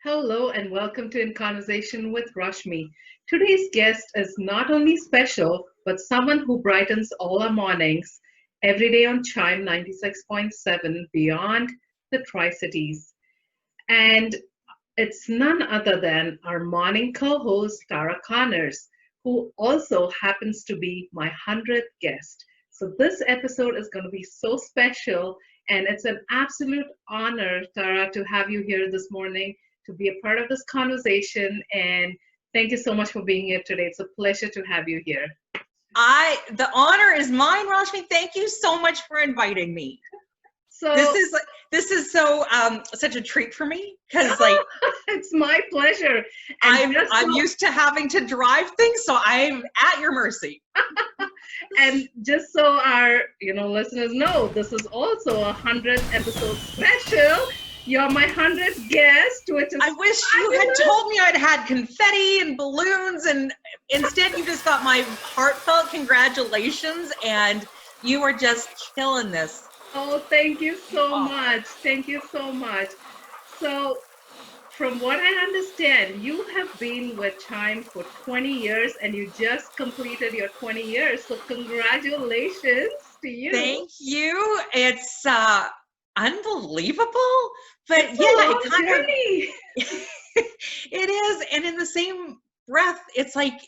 Hello and welcome to In Conversation with Rashmi. Today's guest is not only special, but someone who brightens all our mornings every day on Chime 96.7 beyond the Tri-Cities. And it's none other than our morning co-host, Tara Connors, who also happens to be my 100th guest. So this episode is going to be so special, and it's an absolute honor, Tara, to have you here this morning to be a part of this conversation. And thank you so much for being here today. It's a pleasure to have you here. The honor is mine, Rashmi. Thank you so much for inviting me. So this is so such a treat for me because it's my pleasure. And I'm used to having to drive things, so I'm at your mercy. And just so our listeners know, this is also a 100th episode special. You're my 100th guest, which is I wish you had told me I'd had confetti and balloons, and instead you just got my heartfelt congratulations, and you are just killing this. Oh, thank you so much. Thank you so much. So, from what I understand, you have been with Chime for 20 years and you just completed your 20 years. So, congratulations to you. Thank you. It's unbelievable, but it's yeah, a journey. It is. And in the same breath, it's like,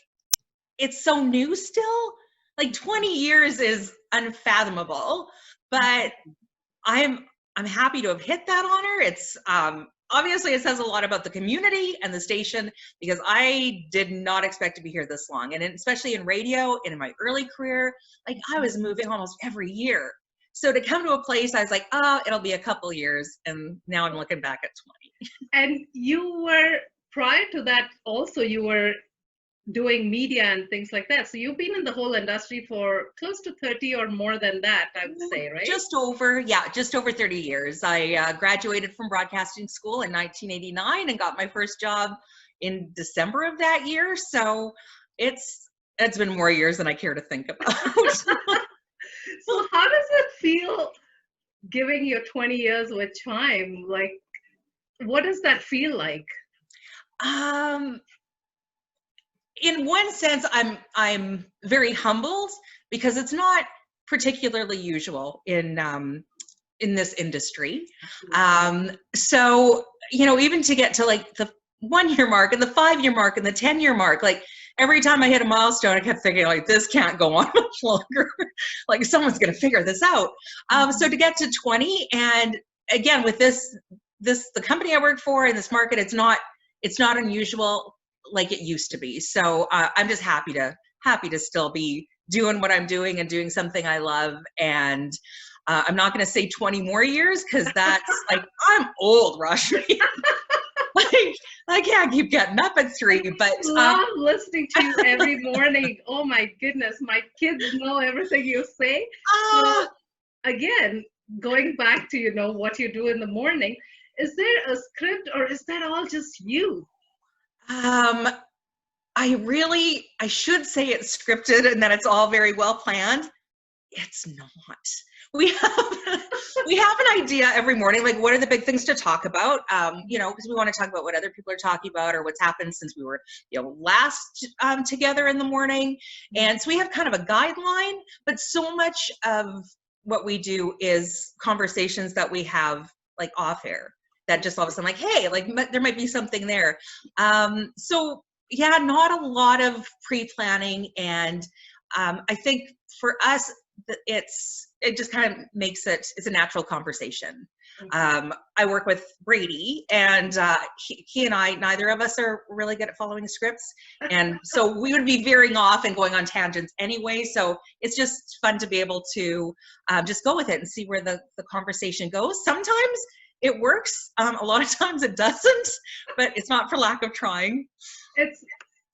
it's so new still. Like 20 years is unfathomable, but I'm happy to have hit that honor. It's obviously it says a lot about the community and the station, because I did not expect to be here this long. And especially in radio and in my early career, like I was moving almost every year. So to come to a place, I was like, oh, it'll be a couple years. And now I'm looking back at 20. And you were, prior to that, also you were doing media and things like that. So you've been in the whole industry for close to 30 or more than that, I would say, right? Just over 30 years. I graduated from broadcasting school in 1989 and got my first job in December of that year. So it's been more years than I care to think about. So how does it feel giving your 20 years with Chime? Like, what does that feel like? In one sense, I'm very humbled because it's not particularly usual in this industry. So, even to get to like the 1 year mark and the 5 year mark and the 10-year mark, like every time I hit a milestone, I kept thinking like, this can't go on much longer. Like someone's going to figure this out. So to get to 20, and again, with the company I work for in this market, it's not unusual like it used to be. So I'm just happy to still be doing what I'm doing and doing something I love. And I'm not going to say 20 more years because that's like, I'm old, Rashmi. Like, I can't keep getting up at 3, but I love listening to you every morning. Oh my goodness, my kids know everything you say. So, again, going back to what you do in the morning, is there a script or is that all just you? I should say it's scripted and that it's all very well planned. It's not. We have an idea every morning, like what are the big things to talk about, because we want to talk about what other people are talking about or what's happened since we were, last together in the morning. And so we have kind of a guideline, but so much of what we do is conversations that we have like off air that just all of a sudden like, hey, like there might be something there. So yeah, not a lot of pre-planning. And I think for us, it just kind of makes it's a natural conversation. I work with Brady, and he and I, neither of us are really good at following scripts. And so we would be veering off and going on tangents anyway. So it's just fun to be able to just go with it and see where the conversation goes. Sometimes it works. A lot of times it doesn't, but it's not for lack of trying.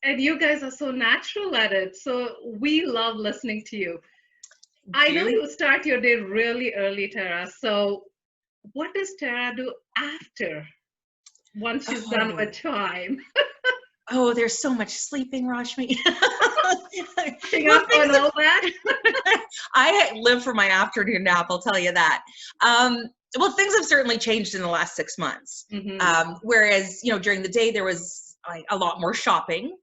And you guys are so natural at it. So we love listening to you. I know you start your day really early, Tara. So what does Tara do after, once she's done with Chime? Oh, there's so much sleeping, Rashmi. All that? I live for my afternoon nap, I'll tell you that. well, things have certainly changed in the last 6 months. Whereas, you know, during the day there was like a lot more shopping,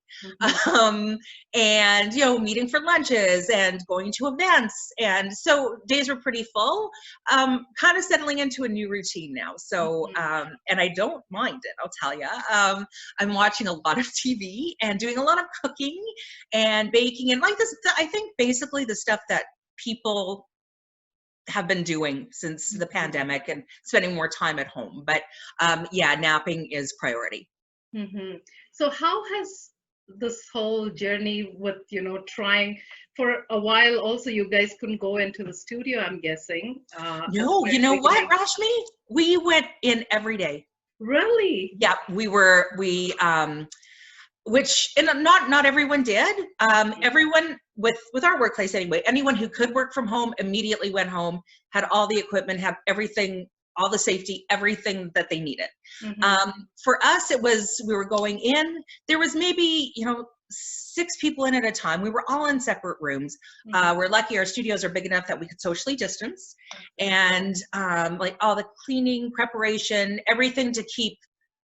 and, you know, meeting for lunches and going to events. And so days were pretty full, kind of settling into a new routine now. So, and I don't mind it, I'll tell you. I'm watching a lot of TV and doing a lot of cooking and baking and like this, I think basically the stuff that people have been doing since the pandemic and spending more time at home. But yeah, napping is priority. So how has this whole journey with, you know, trying for a while, also you guys couldn't go into the studio, I'm guessing. No, you know what, Rashmi? We went in every day. Really? Yeah, which, and not everyone did. Everyone with our workplace anyway, anyone who could work from home immediately went home, had all the equipment, had everything, all the safety, everything that they needed. For us, it was, we were going in, there was maybe, you know, 6 people in at a time. We were all in separate rooms. We're lucky our studios are big enough that we could socially distance, and like all the cleaning, preparation, everything to keep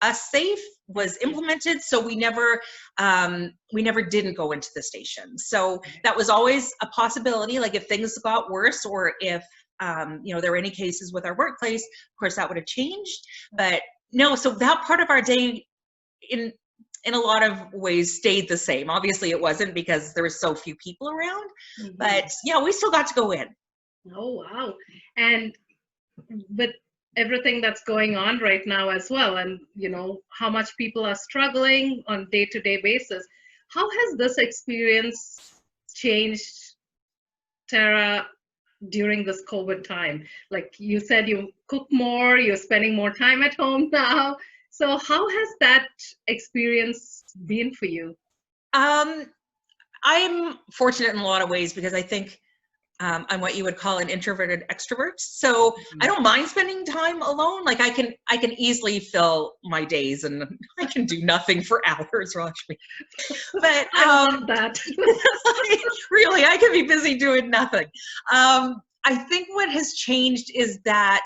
us safe was implemented. So we never didn't go into the station. So that was always a possibility. Like if things got worse, or if you know, there were any cases with our workplace, of course that would have changed. But no, so that part of our day in a lot of ways stayed the same. Obviously it wasn't, because there were so few people around, but yeah, we still got to go in. Oh, wow. And with everything that's going on right now as well, and you know how much people are struggling on day-to-day basis, how has this experience changed Tara during this COVID time? Like you said, you cook more, you're spending more time at home now. So how has that experience been for you? I'm fortunate in a lot of ways, because I think I'm what you would call an introverted extrovert. So I don't mind spending time alone. Like I can easily fill my days, and I can do nothing for hours, Rashmi. But I love that. really, I can be busy doing nothing. I think what has changed is that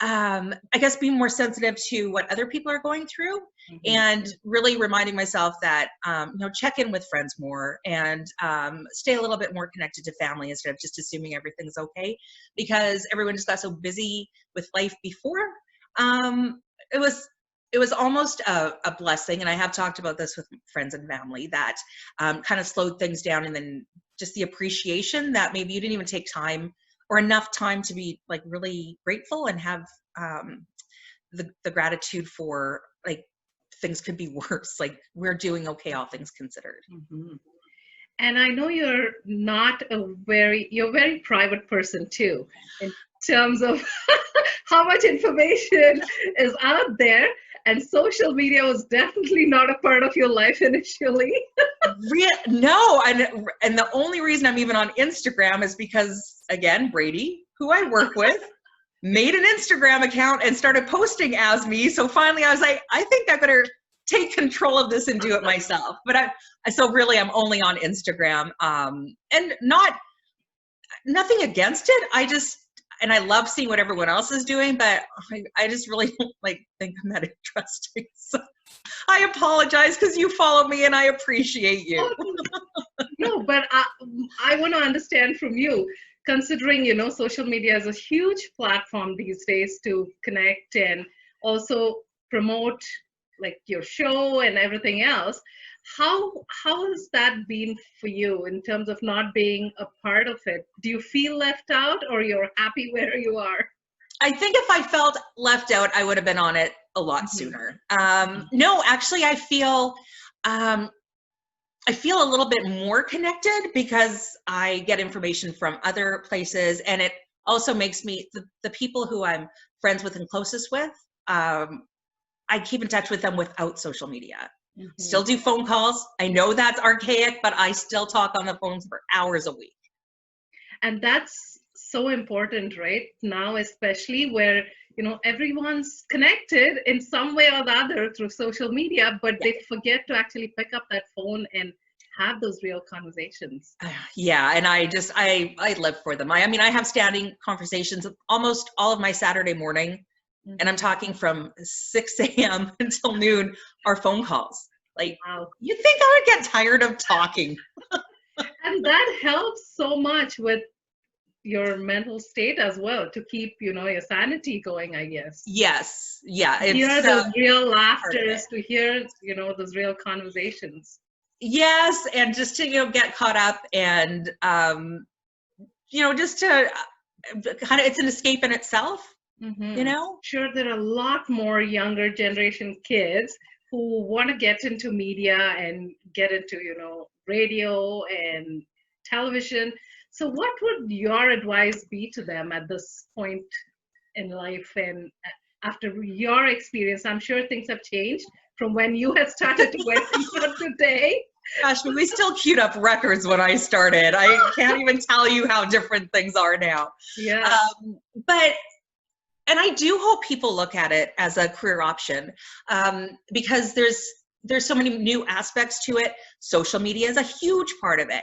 I guess being more sensitive to what other people are going through, and really reminding myself that, you know, check in with friends more, and stay a little bit more connected to family instead of just assuming everything's okay, because everyone just got so busy with life before. It was almost a blessing, and I have talked about this with friends and family, that kind of slowed things down, and then just the appreciation that maybe you didn't even take time or enough time to be like really grateful and have the gratitude for, like, things could be worse. Like we're doing okay, all things considered. And I know you're not you're a very private person too, in terms of how much information is out there, and social media was definitely not a part of your life initially. No, and the only reason I'm even on Instagram is because, again, Brady, who I work with, made an Instagram account and started posting as me. So finally I was like, I think I better take control of this and do it myself. But so really I'm only on Instagram, and nothing against it. And I love seeing what everyone else is doing, but I just really don't think I'm that interesting. So I apologize, because you follow me and I appreciate you. No, but I want to understand from you, considering, you know, social media is a huge platform these days to connect and also promote like your show and everything else. How has that been for you in terms of not being a part of it? Do you feel left out, or you're happy where you are? I think if I felt left out, I would have been on it a lot sooner. No, actually, I feel a little bit more connected, because I get information from other places, and it also makes me, the people who I'm friends with and closest with, I keep in touch with them without social media. Still do phone calls. I know that's archaic, but I still talk on the phones for hours a week. And that's so important right now, especially where, you know, everyone's connected in some way or the other through social media, but they forget to actually pick up that phone and have those real conversations. Yeah, and I live for them. I mean, I have standing conversations almost all of my Saturday morning, and I'm talking from 6 a.m. until noon are phone calls. Like, Wow. you'd think I would get tired of talking. And that helps so much with your mental state as well, to keep, your sanity going, I guess. Yes, yeah, To hear those real laughters, it. to hear, those real conversations. Yes, and just to get caught up and just to kind of, it's an escape in itself. Sure, there are a lot more younger generation kids who want to get into media and get into, radio and television. So what would your advice be to them at this point in life, and after your experience? I'm sure things have changed from when you had started to where things are today. Gosh, we still queued up records when I started. I can't even tell you how different things are now. Yeah. And I do hope people look at it as a career option, because there's so many new aspects to it. Social media is a huge part of it.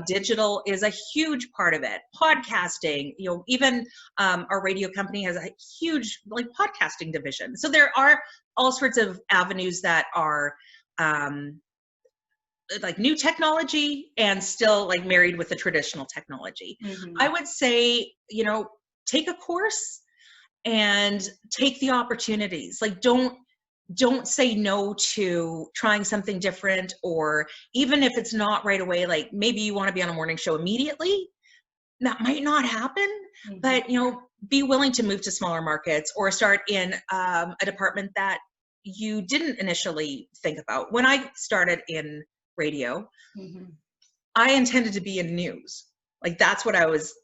Digital is a huge part of it. Podcasting, even our radio company has a huge podcasting division. So there are all sorts of avenues that are new technology and still married with the traditional technology. I would say, take a course and take the opportunities. Don't say no to trying something different, or even if it's not right away, maybe you want to be on a morning show immediately. That might not happen, but be willing to move to smaller markets or start in a department that you didn't initially think about. When I started in radio, I intended to be in news. That's what I was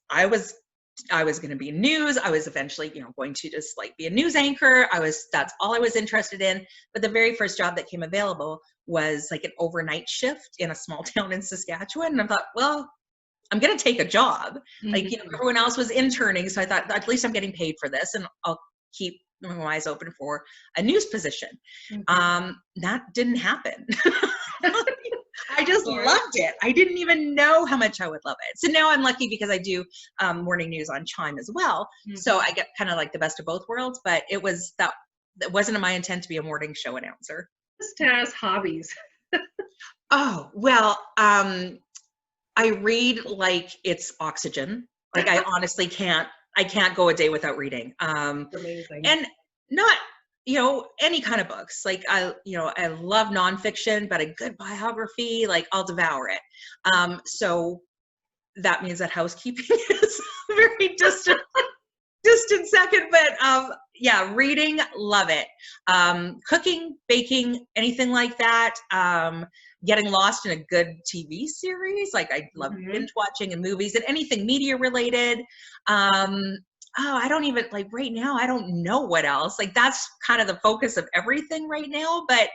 going to be in news. I was eventually, going to just be a news anchor. That's all I was interested in. But the very first job that came available was an overnight shift in a small town in Saskatchewan. And I thought, well, I'm going to take a job. Everyone else was interning. So I thought, at least I'm getting paid for this, and I'll keep my eyes open for a news position. That didn't happen. I just loved it. I didn't even know how much I would love it. So now I'm lucky because I do morning news on Chym as well. So I get kind of the best of both worlds, but it wasn't my intent to be a morning show announcer. What's Tara's hobbies? Oh, well, I read like it's oxygen. I honestly can't go a day without reading. Amazing. And not, any kind of books. I love nonfiction, but a good biography, I'll devour it. So that means that housekeeping is a very distant second, but yeah, reading, love it. Cooking, baking, anything like that. Getting lost in a good TV series. I love binge watching and movies and anything media related. I don't even right now, I don't know what else. That's kind of the focus of everything right now. But,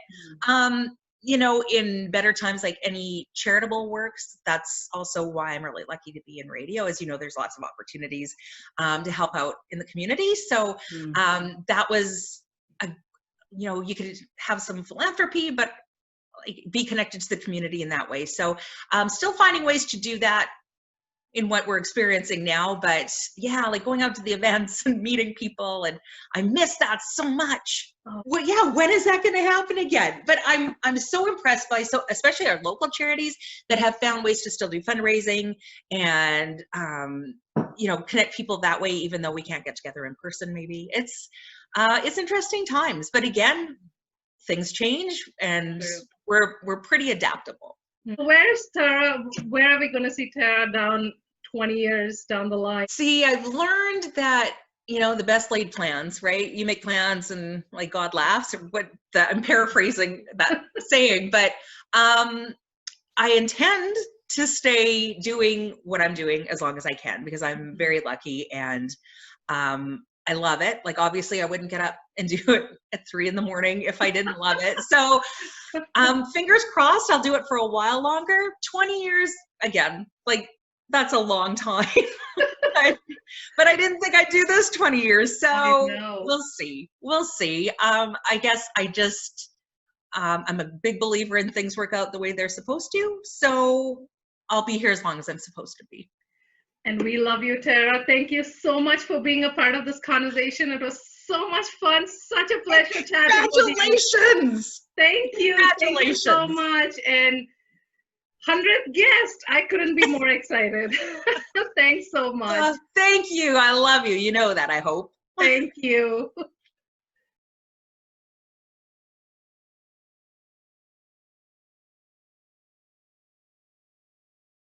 in better times, any charitable works, that's also why I'm really lucky to be in radio. As you know, there's lots of opportunities to help out in the community. So that was, you could have some philanthropy, but be connected to the community in that way. So still finding ways to do that in what we're experiencing now, but yeah, going out to the events and meeting people, and I miss that so much. Well, yeah, when is that going to happen again? But I'm so impressed by especially our local charities that have found ways to still do fundraising and connect people that way, even though we can't get together in person. Maybe it's interesting times, but again, things change, and we're pretty adaptable. Where's Tara? Where are we going to see Tara down 20 years down the line? See, I've learned that, the best laid plans, right? You make plans and God laughs. I'm paraphrasing that saying, but I intend to stay doing what I'm doing as long as I can, because I'm very lucky and I love it. Obviously I wouldn't get up and do it at 3 a.m. if I didn't love it. So fingers crossed, I'll do it for a while longer. 20 years, again, that's a long time. But I didn't think I'd do this 20 years. So we'll see. I guess I just, I'm a big believer in things work out the way they're supposed to. So I'll be here as long as I'm supposed to be. And we love you, Tara. Thank you so much for being a part of this conversation. It was so much fun. Such a pleasure chatting with you. Congratulations! Thank you. Congratulations. Thank you so much. And 100th guest. I couldn't be more excited. Thanks so much. Thank you. I love you. You know that, I hope. Thank you.